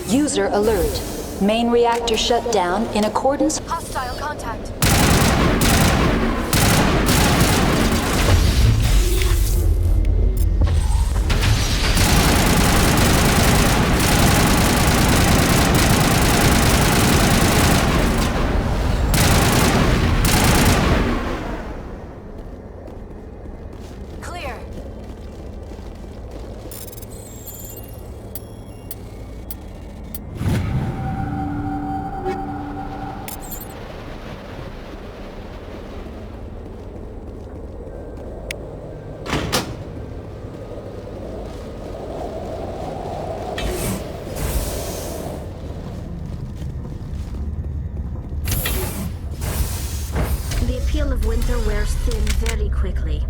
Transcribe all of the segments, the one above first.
User alert. Main reactor shut down in accordance. Hostile contact. The appeal of winter wears thin very quickly.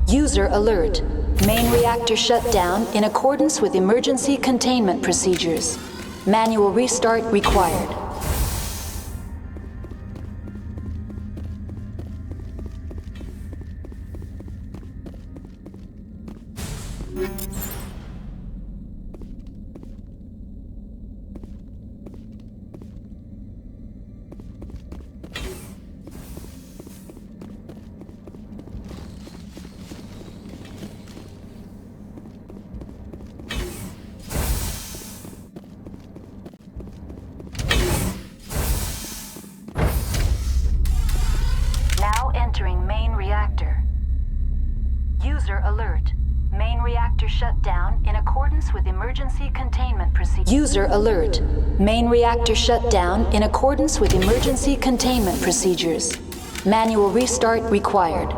User alert. Main reactor shut down in accordance with emergency containment procedures. Manual restart required. Entering main reactor. User alert. Main reactor shut down in accordance with emergency containment procedures. User alert. Main reactor shut down in accordance with emergency containment procedures. Manual restart required.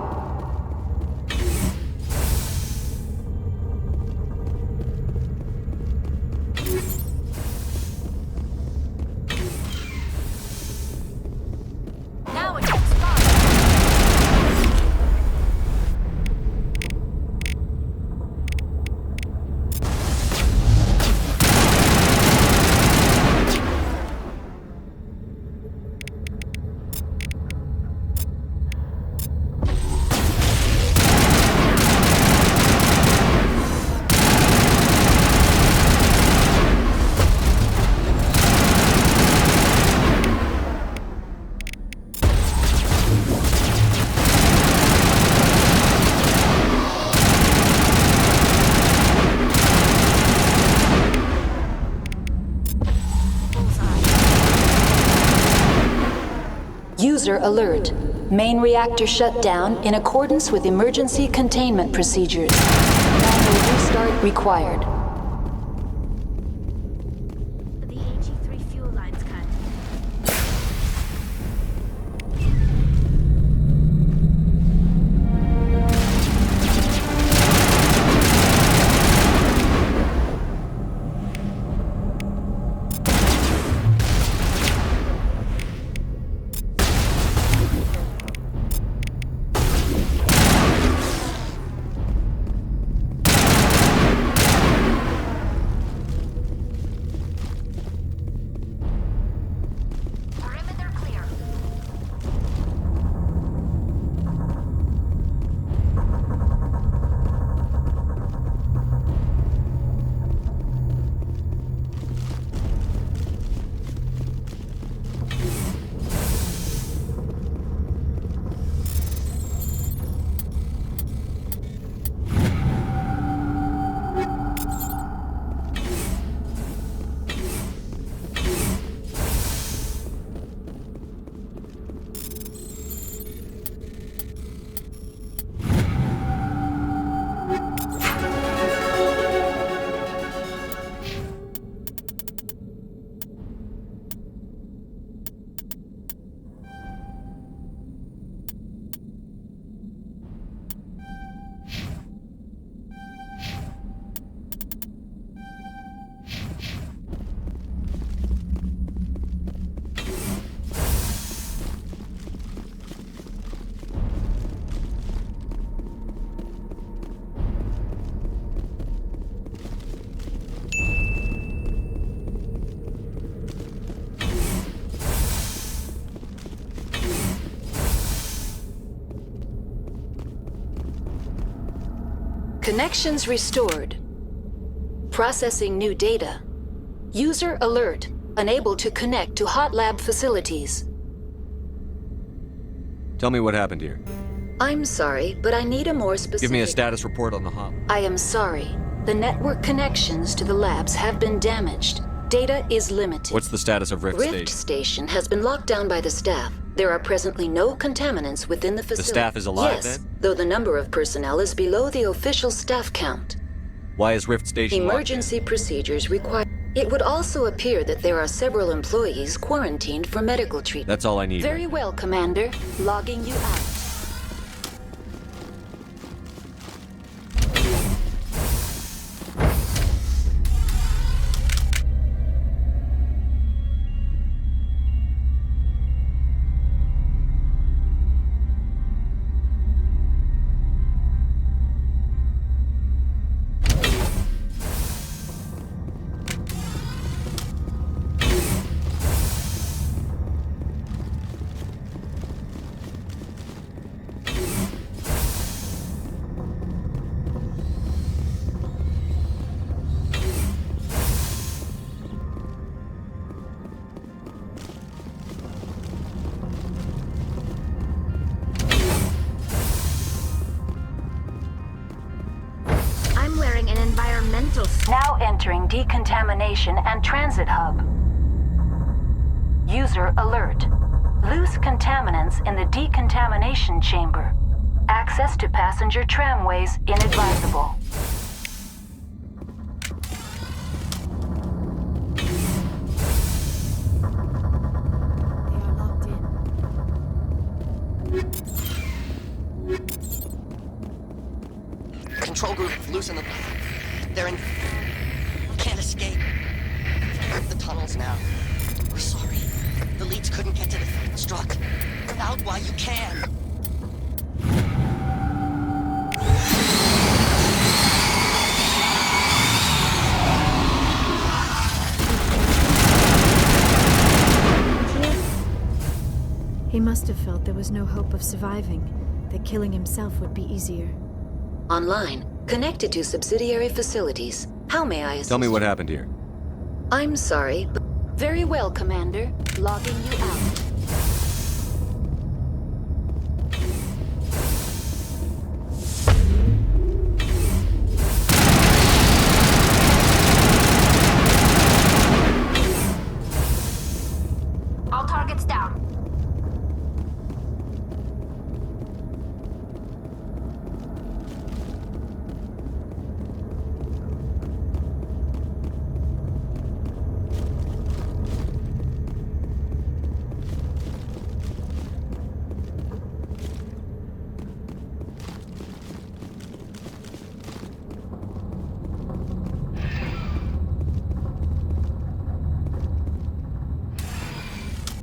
User alert. Main reactor shut down in accordance with emergency containment procedures. Manual restart required. The AG3 fuel lines cut. Connections restored. Processing new data. User alert. Unable to connect to hot lab facilities. Tell me what happened here. I'm sorry, but I need a more specific... Give me a status report on the hot. I am sorry. The network connections to the labs have been damaged. Data is limited. What's the status of Rift Station? Rift Station has been locked down by the staff. There are presently no contaminants within the facility. The staff is alive, yes, then? Though the number of personnel is below the official staff count. Why is Rift Station Emergency procedures require... It would also appear that there are several employees quarantined for medical treatment. That's all I need. Very well, Commander. Logging you out. Now entering decontamination and transit hub. User alert. Loose contaminants in the decontamination chamber. Access to passenger tramways inadvisable. They are locked in. Control group, loosen the... They're in... Can't escape. The tunnels now. We're sorry. The leads couldn't get to the struck. Get out while you can. He must have felt there was no hope of surviving, that killing himself would be easier. Online. Connected to subsidiary facilities. How may I assist? Tell me what happened here. I'm sorry, but... Very well, Commander. Logging you out. All targets down.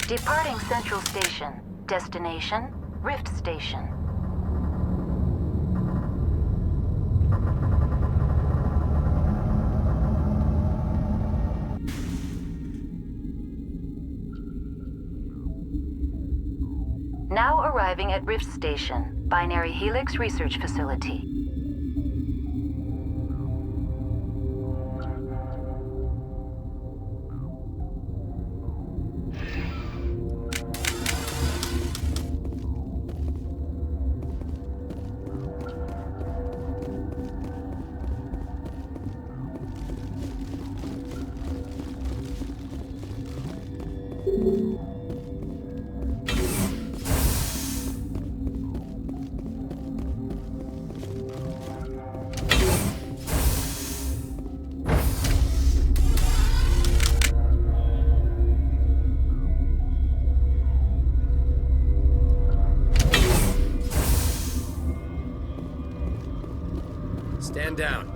Departing Central Station. Destination, Rift Station. Now arriving at Rift Station, Binary Helix Research Facility. Stand down.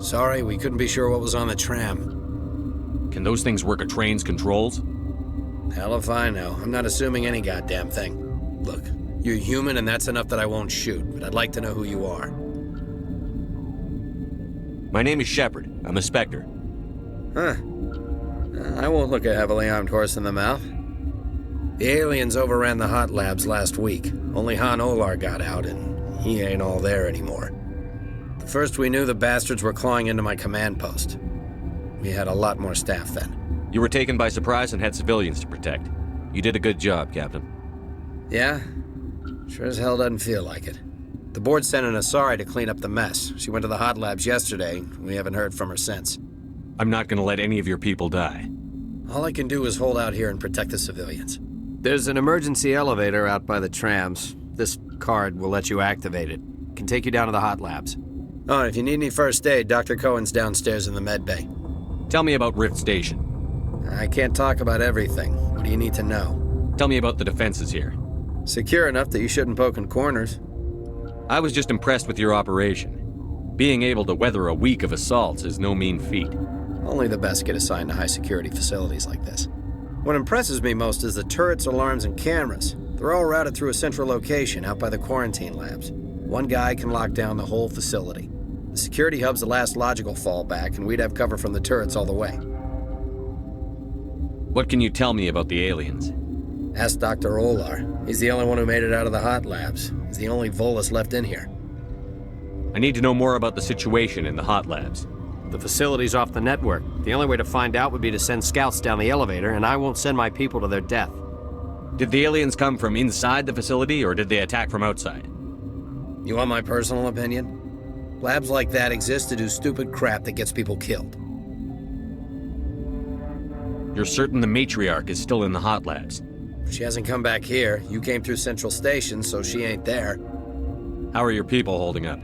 Sorry, we couldn't be sure what was on the tram. Can those things work a train's controls? Hell if I know. I'm not assuming any goddamn thing. Look, you're human and that's enough that I won't shoot, but I'd like to know who you are. My name is Shepard. I'm a Spectre. Huh. I won't look a heavily armed horse in the mouth. The aliens overran the hot labs last week. Only Han Olar got out, and he ain't all there anymore. The first we knew, the bastards were clawing into my command post. We had a lot more staff then. You were taken by surprise and had civilians to protect. You did a good job, Captain. Yeah? Sure as hell doesn't feel like it. The board sent an Asari to clean up the mess. She went to the hot labs yesterday. We haven't heard from her since. I'm not gonna let any of your people die. All I can do is hold out here and protect the civilians. There's an emergency elevator out by the trams. This card will let you activate it. Can take you down to the hot labs. Oh, and if you need any first aid, Dr. Cohen's downstairs in the med bay. Tell me about Rift Station. I can't talk about everything. What do you need to know? Tell me about the defenses here. Secure enough that you shouldn't poke in corners. I was just impressed with your operation. Being able to weather a week of assaults is no mean feat. Only the best get assigned to high-security facilities like this. What impresses me most is the turrets, alarms, and cameras. They're all routed through a central location out by the quarantine labs. One guy can lock down the whole facility. The security hub's the last logical fallback, and we'd have cover from the turrets all the way. What can you tell me about the aliens? Ask Dr. Olar. He's the only one who made it out of the hot labs. He's the only Volus left in here. I need to know more about the situation in the hot labs. The facility's off the network. The only way to find out would be to send scouts down the elevator, and I won't send my people to their death. Did the aliens come from inside the facility, or did they attack from outside? You want my personal opinion? Labs like that exist to do stupid crap that gets people killed. You're certain the Matriarch is still in the hot labs? She hasn't come back here. You came through Central Station, so she ain't there. How are your people holding up?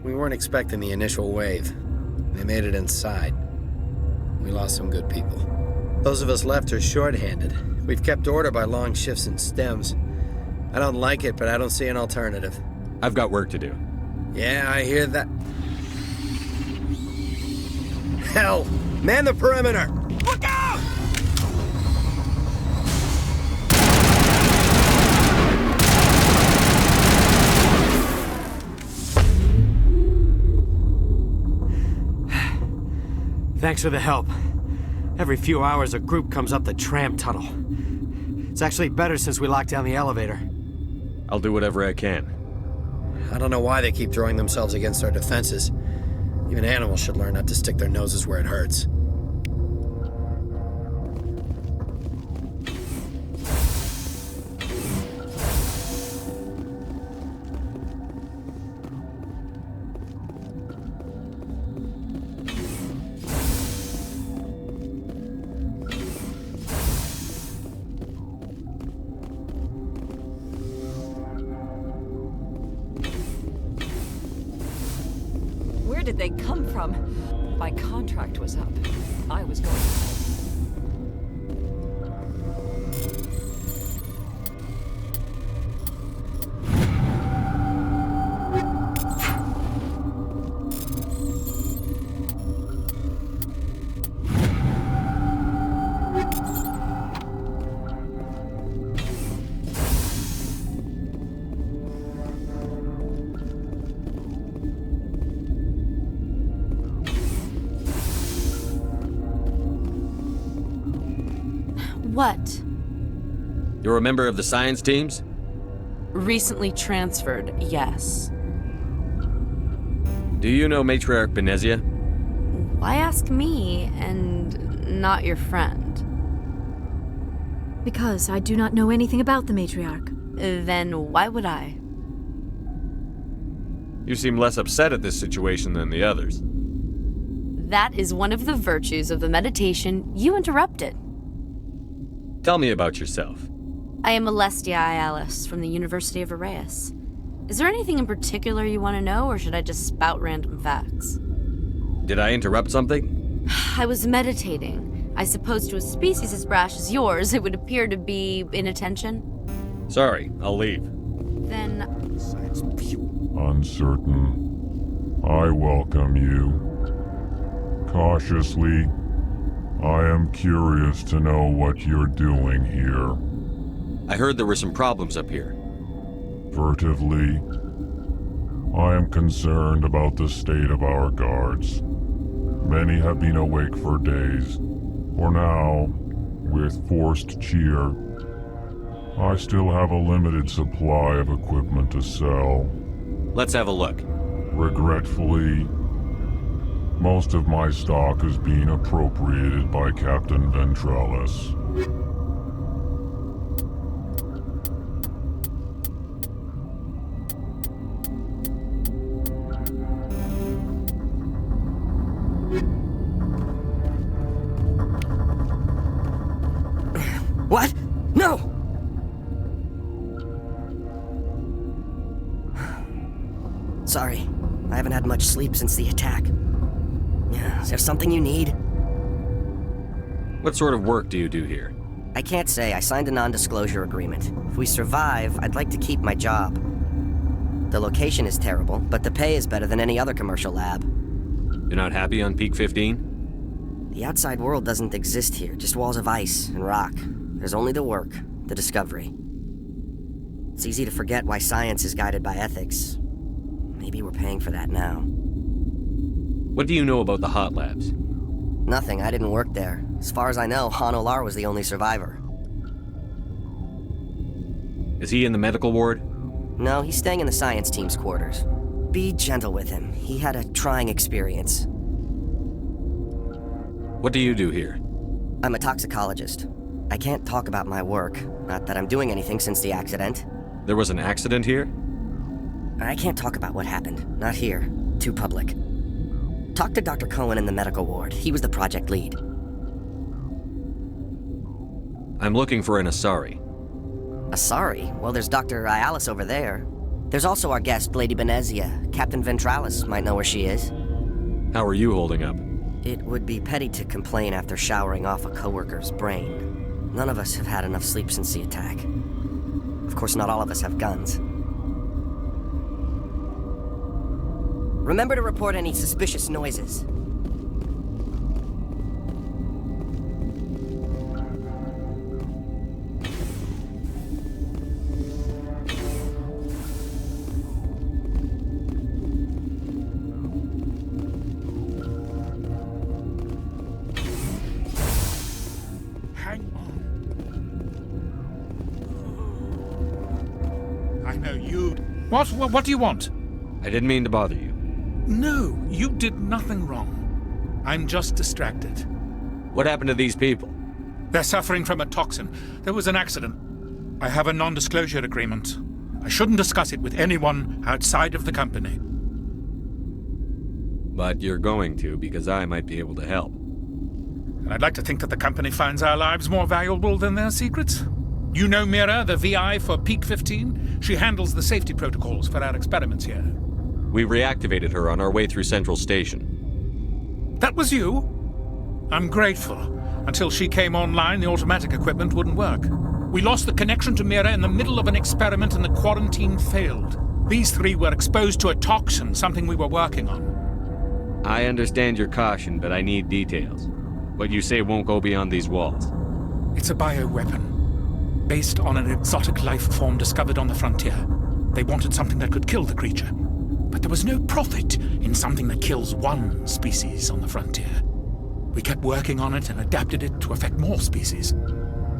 We weren't expecting the initial wave. They made it inside. We lost some good people. Those of us left are short-handed. We've kept order by long shifts and stems. I don't like it, but I don't see an alternative. I've got work to do. Yeah, I hear that. Hell! Man the perimeter! Look out! Thanks for the help. Every few hours, a group comes up the tram tunnel. It's actually better since we locked down the elevator. I'll do whatever I can. I don't know why they keep throwing themselves against our defenses. Even animals should learn not to stick their noses where it hurts. Where did they come from? My contract was up. I was going home. What? You're a member of the science teams? Recently transferred, yes. Do you know Matriarch Benezia? Why ask me and not your friend? Because I do not know anything about the Matriarch. Then why would I? You seem less upset at this situation than the others. That is one of the virtues of the meditation you interrupted. Tell me about yourself. I am Alestia Ialis from the University of Arraeus. Is there anything in particular you want to know, or should I just spout random facts? Did I interrupt something? I was meditating. I suppose to a species as brash as yours, it would appear to be inattention. Sorry, I'll leave. Then... Uncertain. I welcome you. Cautiously, I am curious to know what you're doing here. I heard there were some problems up here. Furtively, I am concerned about the state of our guards. Many have been awake for days. For now, with forced cheer, I still have a limited supply of equipment to sell. Let's have a look. Regretfully, most of my stock is being appropriated by Captain Ventralis. What? No! Sorry, I haven't had much sleep since the attack. Is there something you need? What sort of work do you do here? I can't say. I signed a non-disclosure agreement. If we survive, I'd like to keep my job. The location is terrible, but the pay is better than any other commercial lab. You're not happy on Peak 15? The outside world doesn't exist here, just walls of ice and rock. There's only the work, the discovery. It's easy to forget why science is guided by ethics. Maybe we're paying for that now. What do you know about the hot labs? Nothing, I didn't work there. As far as I know, Han Olar was the only survivor. Is he in the medical ward? No, he's staying in the science team's quarters. Be gentle with him. He had a trying experience. What do you do here? I'm a toxicologist. I can't talk about my work. Not that I'm doing anything since the accident. There was an accident here? I can't talk about what happened. Not here. Too public. Talk to Dr. Cohen in the medical ward. He was the project lead. I'm looking for an Asari. Asari? Well, there's Dr. Ialis over there. There's also our guest, Lady Benezia. Captain Ventralis might know where she is. How are you holding up? It would be petty to complain after showering off a coworker's brain. None of us have had enough sleep since the attack. Of course, not all of us have guns. Remember to report any suspicious noises. Hang on. I know you... What do you want? I didn't mean to bother you. No, you did nothing wrong. I'm just distracted. What happened to these people? They're suffering from a toxin. There was an accident. I have a non-disclosure agreement. I shouldn't discuss it with anyone outside of the company. But you're going to, because I might be able to help. And I'd like to think that the company finds our lives more valuable than their secrets. You know Mira, the VI for Peak 15? She handles the safety protocols for our experiments here. We reactivated her on our way through Central Station. That was you? I'm grateful. Until she came online, the automatic equipment wouldn't work. We lost the connection to Mira in the middle of an experiment and the quarantine failed. These three were exposed to a toxin, something we were working on. I understand your caution, but I need details. What you say won't go beyond these walls. It's a bioweapon, based on an exotic life form discovered on the frontier. They wanted something that could kill the creature. But there was no profit in something that kills one species on the frontier. We kept working on it and adapted it to affect more species.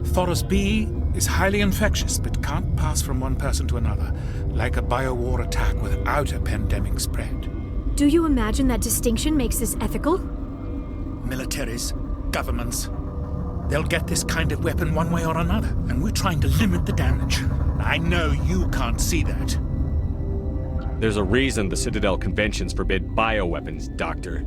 Thoros B is highly infectious, but can't pass from one person to another, like a biowar attack without a pandemic spread. Do you imagine that distinction makes this ethical? Militaries, governments, they'll get this kind of weapon one way or another, and we're trying to limit the damage. I know you can't see that. There's a reason the Citadel conventions forbid bioweapons, Doctor.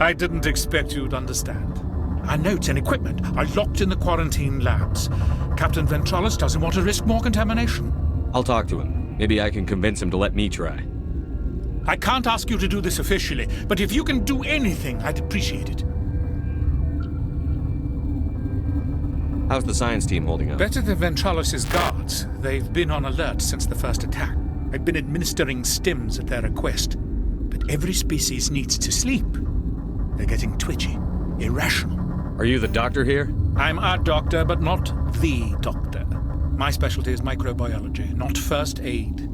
I didn't expect you'd understand. Our notes and equipment are locked in the quarantine labs. Captain Ventralis doesn't want to risk more contamination. I'll talk to him. Maybe I can convince him to let me try. I can't ask you to do this officially, but if you can do anything, I'd appreciate it. How's the science team holding up? Better than Ventralis' guards. They've been on alert since the first attack. I've been administering stims at their request. But every species needs to sleep. They're getting twitchy, irrational. Are you the doctor here? I'm a doctor, but not the doctor. My specialty is microbiology, not first aid.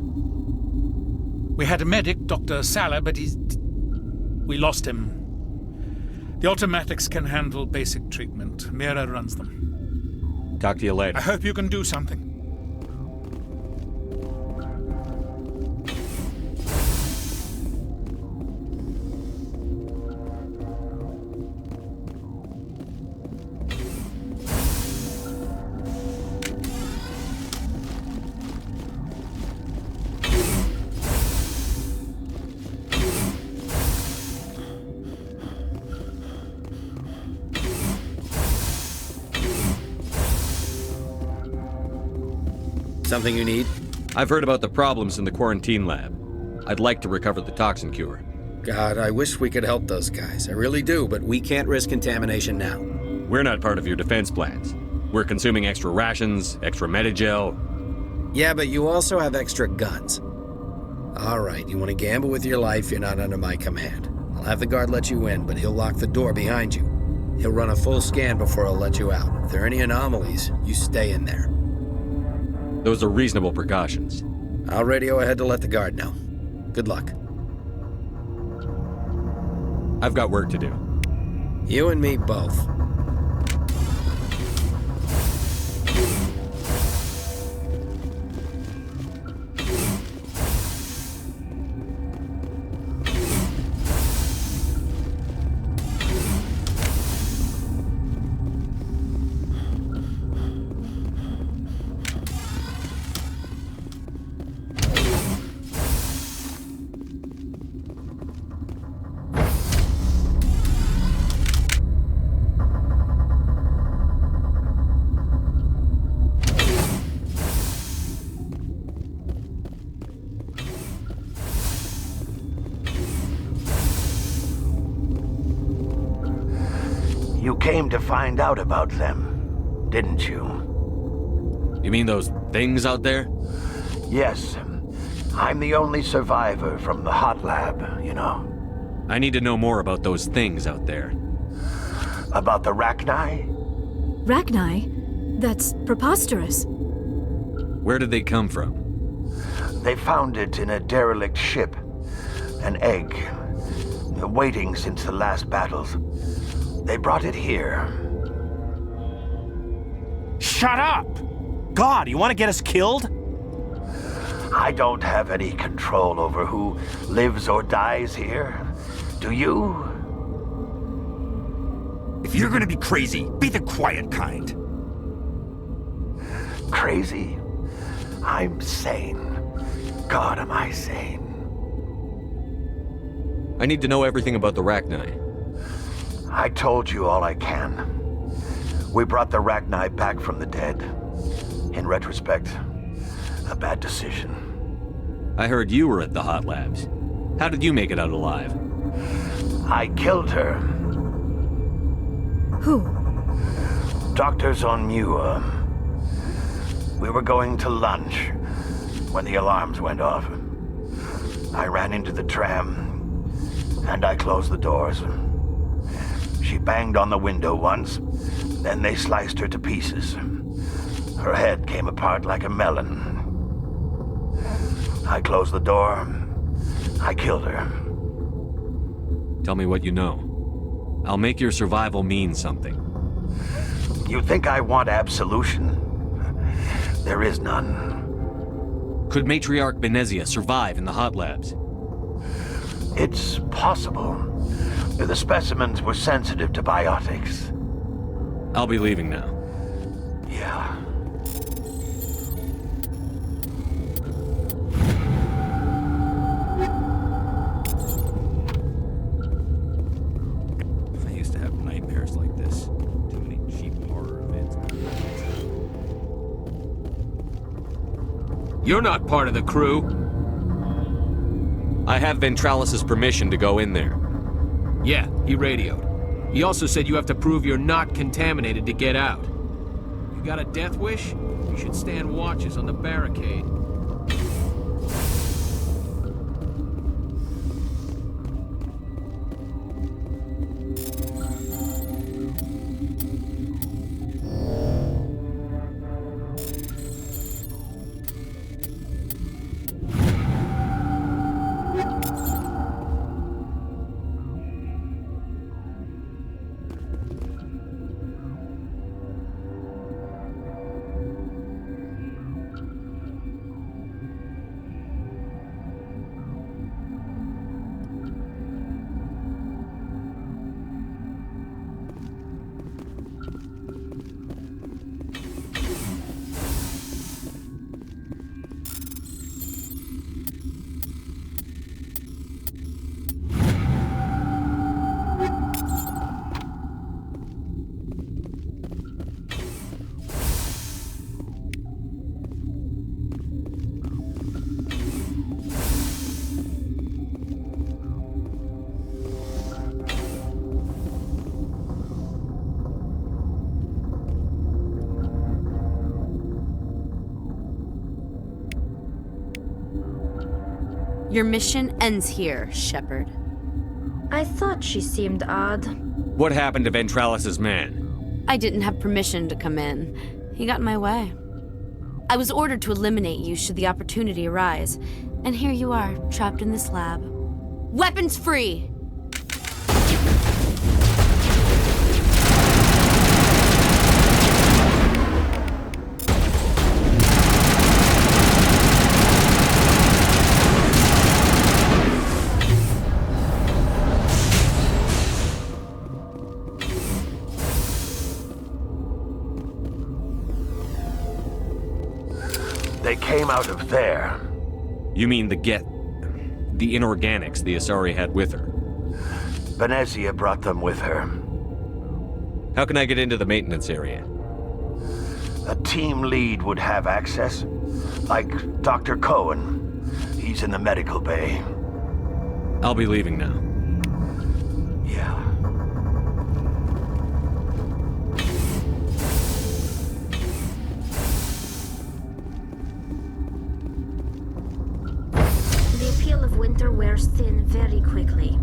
We had a medic, Dr. Salah, but we lost him. The automatics can handle basic treatment. Mira runs them. Talk to you later. I hope you can do something. Something you need? I've heard about the problems in the quarantine lab. I'd like to recover the toxin cure. God, I wish we could help those guys. I really do, but we can't risk contamination now. We're not part of your defense plans. We're consuming extra rations, extra metagel. Yeah, but you also have extra guns. All right, you want to gamble with your life, you're not under my command. I'll have the guard let you in, but he'll lock the door behind you. He'll run a full scan before he'll let you out. If there are any anomalies, you stay in there. Those are reasonable precautions. I'll radio ahead to let the guard know. Good luck. I've got work to do. You and me both. You came to find out about them, didn't you? You mean those things out there? Yes. I'm the only survivor from the hot lab, you know. I need to know more about those things out there. About the Rachni? Rachni? That's preposterous. Where did they come from? They found it in a derelict ship. An egg. Waiting since the last battles. They brought it here. Shut up! God, you want to get us killed? I don't have any control over who lives or dies here. Do you? If you're gonna be crazy, be the quiet kind. Crazy? I'm sane. God, am I sane. I need to know everything about the Rachni. I told you all I can. We brought the Rachni back from the dead. In retrospect, a bad decision. I heard you were at the hot labs. How did you make it out alive? I killed her. Who? Doctors on Muir. We were going to lunch when the alarms went off. I ran into the tram, and I closed the doors. She banged on the window once, then they sliced her to pieces. Her head came apart like a melon. I closed the door. I killed her. Tell me what you know. I'll make your survival mean something. You think I want absolution? There is none. Could Matriarch Benezia survive in the hot labs? It's possible. The specimens were sensitive to biotics. I'll be leaving now. Yeah. I used to have nightmares like this. Too many cheap horror events. You're not part of the crew. I have Ventralis's permission to go in there. Yeah, he radioed. He also said you have to prove you're not contaminated to get out. You got a death wish? You should stand watches on the barricade. Your mission ends here, Shepard. I thought she seemed odd. What happened to Ventralis's man? I didn't have permission to come in. He got in my way. I was ordered to eliminate you should the opportunity arise. And here you are, trapped in this lab. Weapons free! They came out of there. You mean the inorganics the Asari had with her? Venezia brought them with her. How can I get into the maintenance area? A team lead would have access, like Dr. Cohen. He's in the medical bay. I'll be leaving now. Yeah. The appeal of winter wears thin very quickly.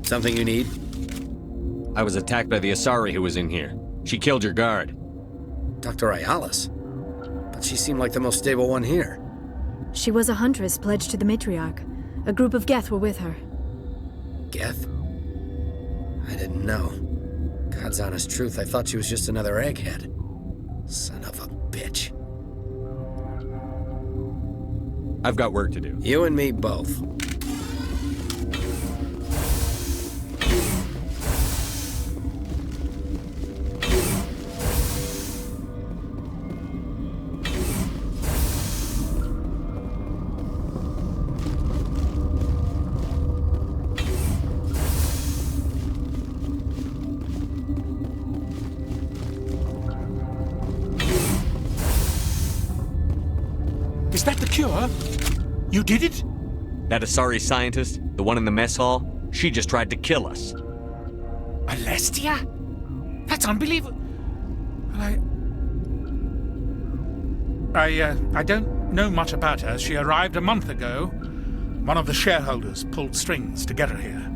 Something you need? I was attacked by the Asari who was in here. She killed your guard. Dr. Ayalis? But she seemed like the most stable one here. She was a huntress pledged to the Matriarch. A group of Geth were with her. Geth? I didn't know. God's honest truth, I thought she was just another egghead. Son of a bitch. I've got work to do. You and me both. Is that the cure? You did it? That Asari scientist, the one in the mess hall, she just tried to kill us. Alestia? That's unbelievable. I don't know much about her. She arrived a month ago. One of the shareholders pulled strings to get her here.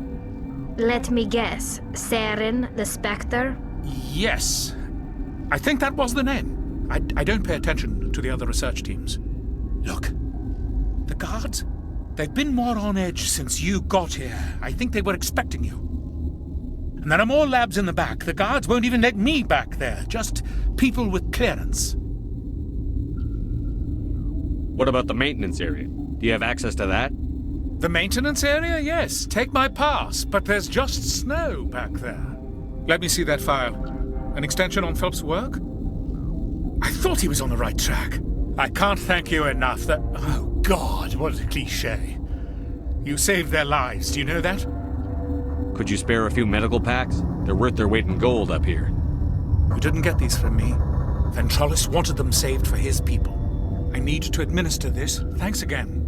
Let me guess. Saren, the Spectre? Yes. I think that was the name. I don't pay attention to the other research teams. Look, the guards, they've been more on edge since you got here. I think they were expecting you. And there are more labs in the back. The guards won't even let me back there. Just people with clearance. What about the maintenance area? Do you have access to that? The maintenance area? Yes. Take my pass. But there's just snow back there. Let me see that file. An extension on Phelps' work? I thought he was on the right track. I can't thank you enough that... Oh, God, what a cliché. You saved their lives, do you know that? Could you spare a few medical packs? They're worth their weight in gold up here. You didn't get these from me. Ventralis wanted them saved for his people. I need to administer this. Thanks again.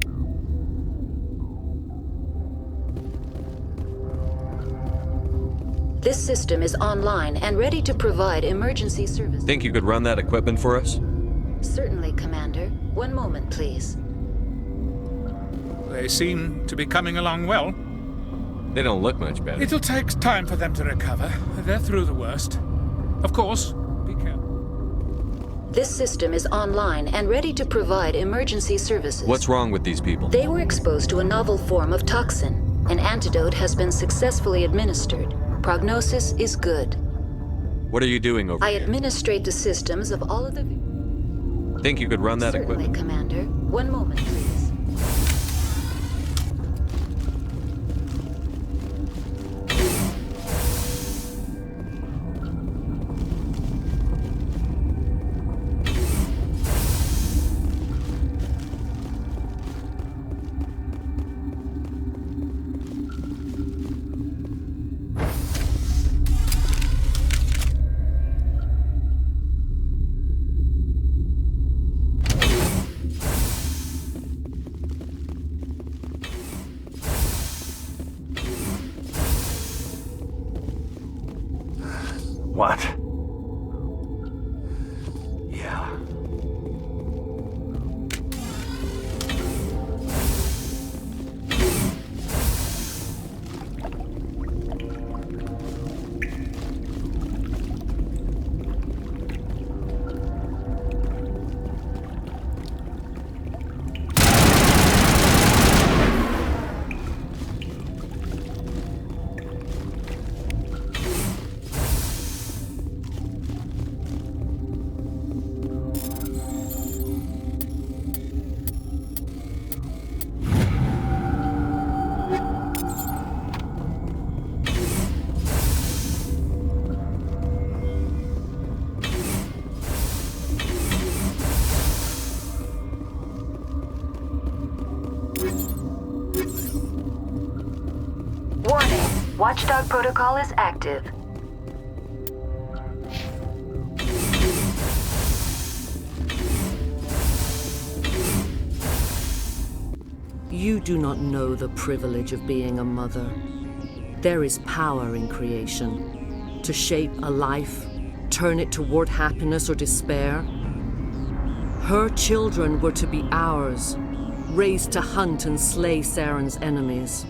This system is online and ready to provide emergency service. Think you could run that equipment for us? Certainly, Commander. One moment, please. They seem to be coming along well. They don't look much better. It'll take time for them to recover. They're through the worst. Of course, be careful. This system is online and ready to provide emergency services. What's wrong with these people? They were exposed to a novel form of toxin. An antidote has been successfully administered. Prognosis is good. What are you doing over I here? administrate the systems of all of the... Think you could run that Certainly, equipment? Commander. One moment, please. What? Yeah. Warning, Watchdog protocol is active. You do not know the privilege of being a mother. There is power in creation. To shape a life, turn it toward happiness or despair. Her children were to be ours, raised to hunt and slay Saren's enemies.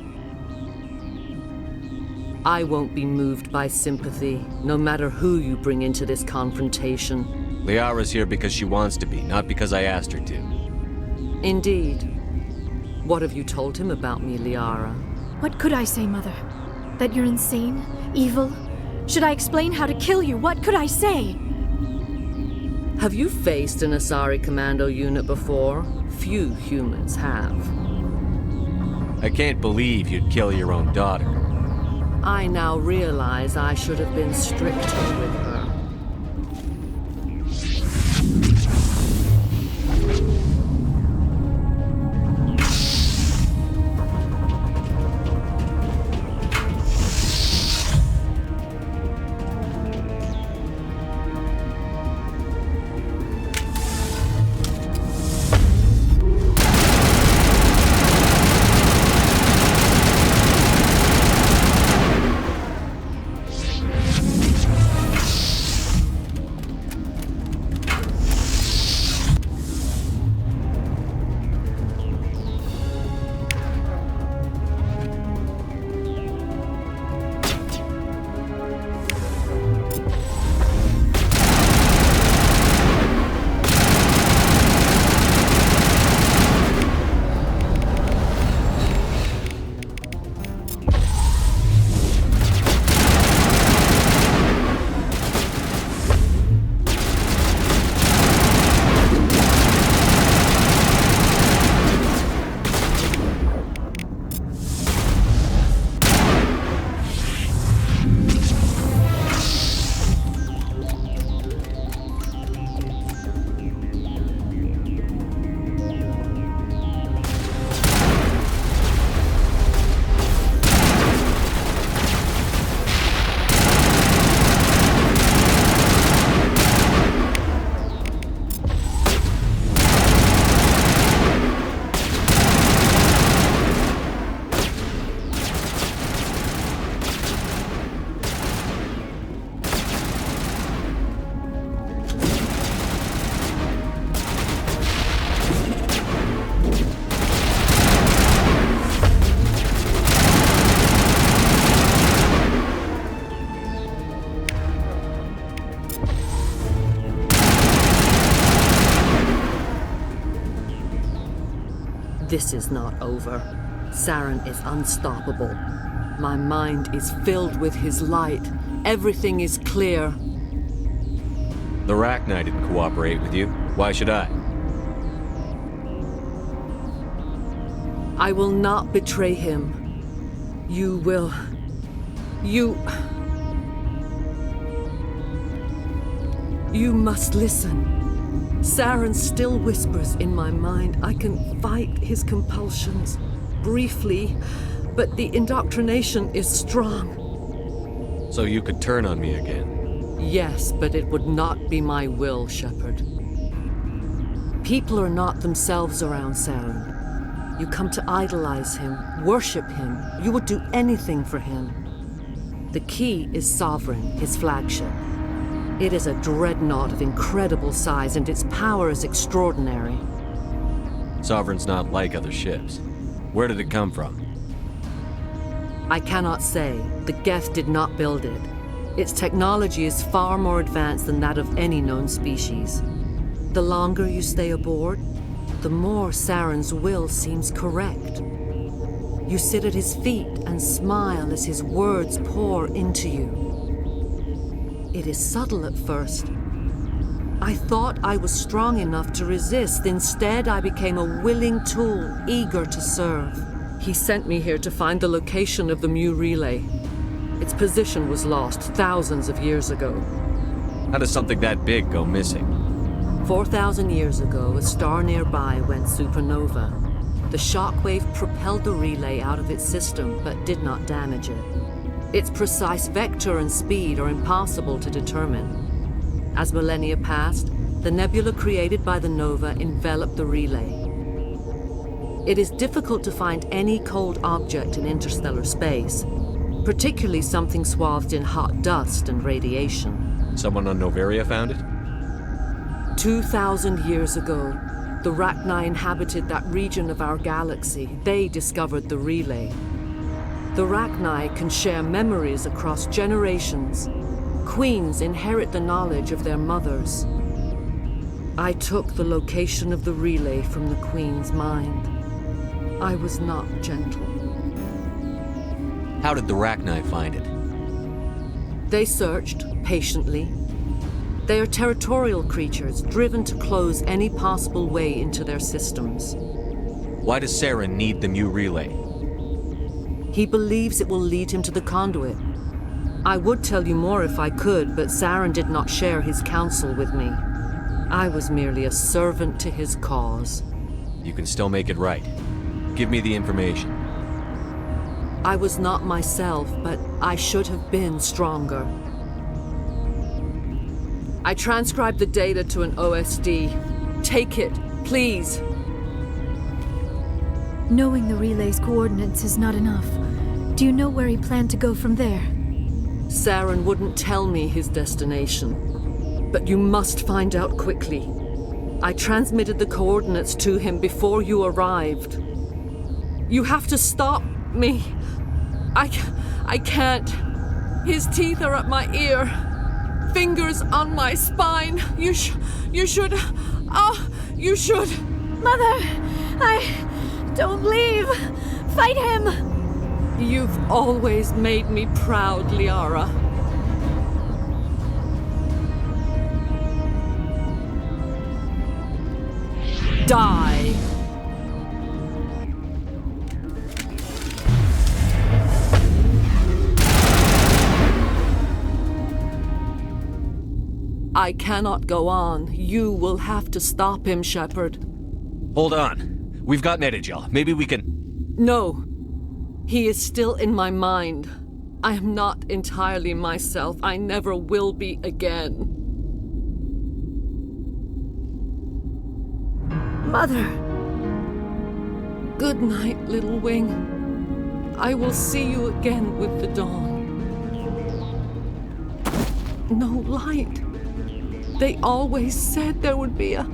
I won't be moved by sympathy, no matter who you bring into this confrontation. Liara's here because she wants to be, not because I asked her to. Indeed. What have you told him about me, Liara? What could I say, Mother? That you're insane? Evil? Should I explain how to kill you? What could I say? Have you faced an Asari commando unit before? Few humans have. I can't believe you'd kill your own daughter. I now realize I should have been stricter with her. This is not over. Saren is unstoppable. My mind is filled with his light. Everything is clear. The Rachni didn't cooperate with you. Why should I? I will not betray him. You will... You must listen. Saren still whispers in my mind. I can fight his compulsions, briefly, but the indoctrination is strong. So you could turn on me again? Yes, but it would not be my will, Shepard. People are not themselves around Saren. You come to idolize him, worship him. You would do anything for him. The key is Sovereign, his flagship. It is a dreadnought of incredible size, and its power is extraordinary. Sovereign's not like other ships. Where did it come from? I cannot say. The Geth did not build it. Its technology is far more advanced than that of any known species. The longer you stay aboard, the more Saren's will seems correct. You sit at his feet and smile as his words pour into you. It is subtle at first. I thought I was strong enough to resist. Instead, I became a willing tool, eager to serve. He sent me here to find the location of the Mu relay. Its position was lost thousands of years ago. How does something that big go missing? 4,000 years ago, a star nearby went supernova. The shockwave propelled the relay out of its system, but did not damage it. Its precise vector and speed are impossible to determine. As millennia passed, the nebula created by the nova enveloped the relay. It is difficult to find any cold object in interstellar space, particularly something swathed in hot dust and radiation. Someone on Noveria found it? 2,000 years ago, the Rachni inhabited that region of our galaxy. They discovered the relay. The Rachni can share memories across generations. Queens inherit the knowledge of their mothers. I took the location of the relay from the Queen's mind. I was not gentle. How did the Rachni find it? They searched, patiently. They are territorial creatures, driven to close any possible way into their systems. Why does Saren need the Mu relay? He believes it will lead him to the conduit. I would tell you more if I could, but Saren did not share his counsel with me. I was merely a servant to his cause. You can still make it right. Give me the information. I was not myself, but I should have been stronger. I transcribed the data to an OSD. Take it, please. Knowing the relay's coordinates is not enough. Do you know where he planned to go from there? Saren wouldn't tell me his destination. But you must find out quickly. I transmitted the coordinates to him before you arrived. You have to stop me. I can't. His teeth are at my ear. Fingers on my spine. You should. You should. Mother, don't leave. Fight him. You've always made me proud, Liara. Die. I cannot go on. You will have to stop him, Shepard. Hold on. We've got Medigel. Maybe we can... No. He is still in my mind. I am not entirely myself. I never will be again. Mother. Good night, little wing. I will see you again with the dawn. No light. They always said there would be a